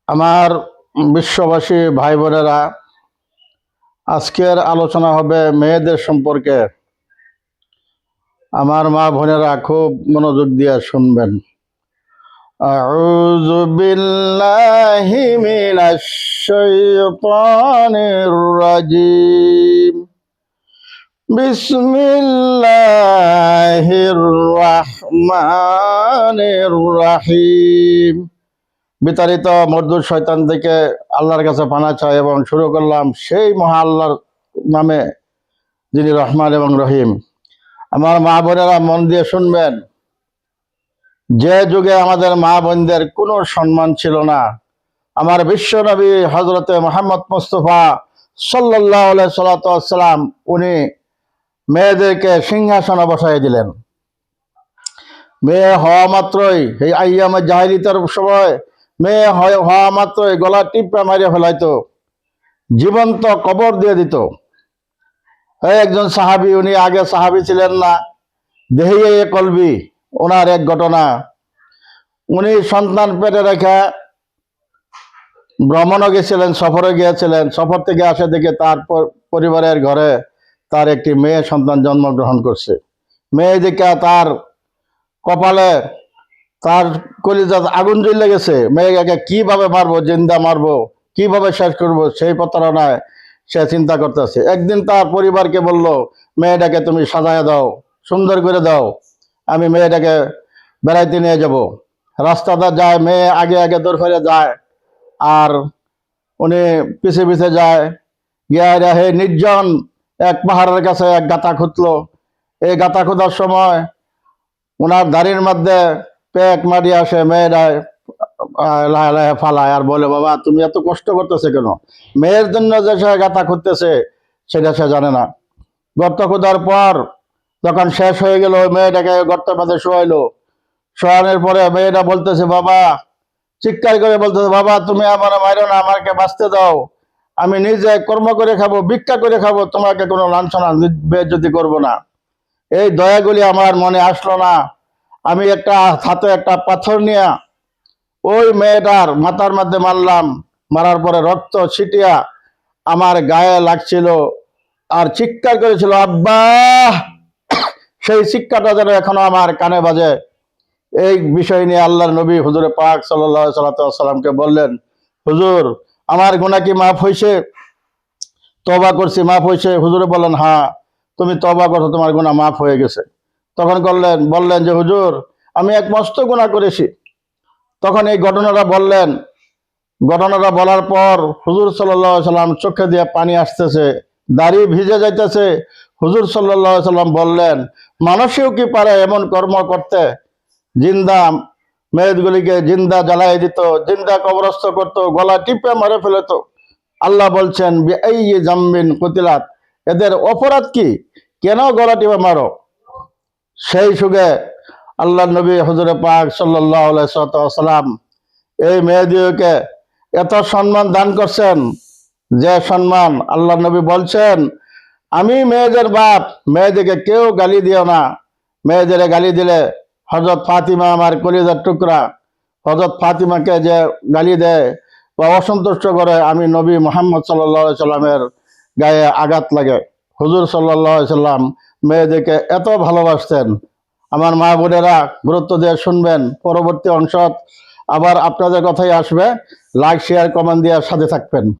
আমার বিশ্ববাসী ভাই বোনেরা, আজকের আলোচনা হবে মেয়েদের সম্পর্কে। আমার মা বোনেরা খুব মনোযোগ দিয়ে শুনবেন। আউযু বিল্লাহি মিনাশ শাইতানির রাজিম। বিসমিল্লাহির রাহমানির রাহিম। বিতাড়িত মরদুদ শয়তান থেকে আল্লাহর কাছে পানা চাই এবং শুরু করলাম সেই মহা আল্লাহর নামে, যিনি রহমান এবং রহিম। আমার মা বোনেরা মন দিয়ে শুনবেন। যে যুগে আমাদের মা বোনদের কোনো সম্মান ছিল না, আমার বিশ্ব নবী হজরতে মোহাম্মদ মুস্তফা সাল্লাল্লাহু আলাইহি সাল্লাম উনি মেয়েদেরকে সিংহাসনে বসাই দিলেন। মেয়ে হওয়া মাত্রই, এই আইয়ামে জাহিলিয়াতের সময় মেয়ে হওয়া মাত্রই গলা টিপা মারিয়া ফেলাইতো, জীবন্ত কবর দিয়ে দিত। একজন সাহাবী, উনি আগে সাহাবী ছিলেন না, দেহিয়ে কলবি, ওনার এক ঘটনা। উনি সন্তান পেটে রেখে ভ্রমণও গেছিলেন, সফরে গিয়েছিলেন। সফর থেকে আসে দেখে তার পরিবারের ঘরে তার একটি মেয়ে সন্তান জন্মগ্রহণ করছে। মেয়ে দেখে তার কপালে, তার কলিজা আগুন জ্বলে গেছে। মেয়েকে কিভাবে মারবো, জিন্দা মারবো, কিভাবে শেষ করবো, সেই প্রতারণায় সে চিন্তা করতেছে। একদিন তার পরিবারকে বলল, মেয়েটাকে তুমি সাজায় দাও, সুন্দর করে দাও, আমি মেয়েটাকে বেড়াইতে নিয়ে যাব। রাস্তাটা যায়, মেয়ে আগে আগে দৌড় ফেলে যায় আর উনি পিছে পিছে যায়। গিয়ে হে নির্জন এক পাহাড়ের কাছে এক গাতা খুঁজলো। এই গাতা খোঁজার সময় ওনার দাড়ির মধ্যে পেক মারি আসে। মেয়েরা লাহে লাহে ফালায় আর বলে, বাবা তুমি এত কষ্ট করতেছে কেন? মেয়ের জন্য যে সে গাথা খুঁজতেছে সেটা সে জানে না। গর্ত খোঁজার পর যখন শেষ হয়ে গেল, মেয়েটাকে গর্তের মধ্যে শোয়াইলো। শোয়ানোর পরে মেয়েটা বলতেছে, বাবা, চিৎকার করে বলতেছে, বাবা তুমি আমার মাইরো না, আমাকে বাঁচতে দাও, আমি নিজে কর্ম করে খাবো, ভিক্ষা করে খাবো, তোমাকে কোনো লাঞ্ছনা বেজ্জতি করবো না। এই দয়াগুলি আমার মনে আসলো না। আমি একটা হাতে একটা পাথর নিয়ে ওই মেয়েটার মাথার মধ্যে মারলাম। মারার পরে রক্ত ছিটিয়া আমার গায়ে লাগছিল আর চিৎকার করেছিল, আব্বা। সেই চিৎকারটা যেন এখনো আমার কানে বাজে। এই বিষয় নিয়ে আল্লাহর নবী হুজুরে পাক সাল্লাল্লাহু আলাইহি সাল্লামকে বললেন, হুজুর আমার গুনাহ কি মাফ হয়েছে? তওবা করছি, মাফ হয়েছে? হুজুরে বললেন, হ্যাঁ, তুমি তওবা করো, তোমার গুনাহ মাফ হয়ে গেছে। তখন বললেন যে হুজুর আমি এক মস্ত গুনাহ করেছি। তখন এই ঘটনাটা বললেন। ঘটনাটা বলার পর হুজুর সাল্লাল্লাহু আলাইহি সাল্লাম চোখে দিয়ে পানি আসতেছে, দাড়ি ভিজে যাইতেছে। হুজুর সাল্লাল্লাহু আলাইহি সাল্লাম বললেন, মানুষেও কি পারে এমন কর্ম করতে? জিন্দা মেয়েগুলিকে জিন্দা জ্বালাই দিত, জিন্দা কবরস্থ করত, গলা টিপে মারে ফেলত। আল্লাহ বলছেন, এই জাম্বিন কুতিলাত, এদের অপরাধ কি, কেন গলা টিপে মারো? সেই সুগে আল্লাহ নবী হুজুরে পাক সাল্লাল্লাহু আলাইহি সাল্লাম এই মেয়েদিওকে এত সম্মান দান করছেন, যে সম্মান আল্লাহ নবী বলছেন, আমি মেয়েদের বাপ, মেয়েদেরকে কেউ গালি দিও না। মেয়েদের গালি দিলে হযরত ফাতিমা আমার কলিজার টুকরা, হযরত ফাতিমাকে যে গালি দেয় বা অসন্তুষ্ট করে, আমি নবী মুহাম্মদ সাল্লাল্লাহু আলাইহি সাল্লামের গায়ে আঘাত লাগে। হুজুর সাল্লাল্লাহু আলাইহি সাল্লাম মেয়েদেরকে এত ভালোবাসতেন। আমার মা বোনেরা গুরুত্ব দিয়ে শুনবেন। পরবর্তী অংশ আবার আপনাদের কথাই আসবে। লাইক, শেয়ার, কমেন্ট দিয়ে সাথে থাকবেন।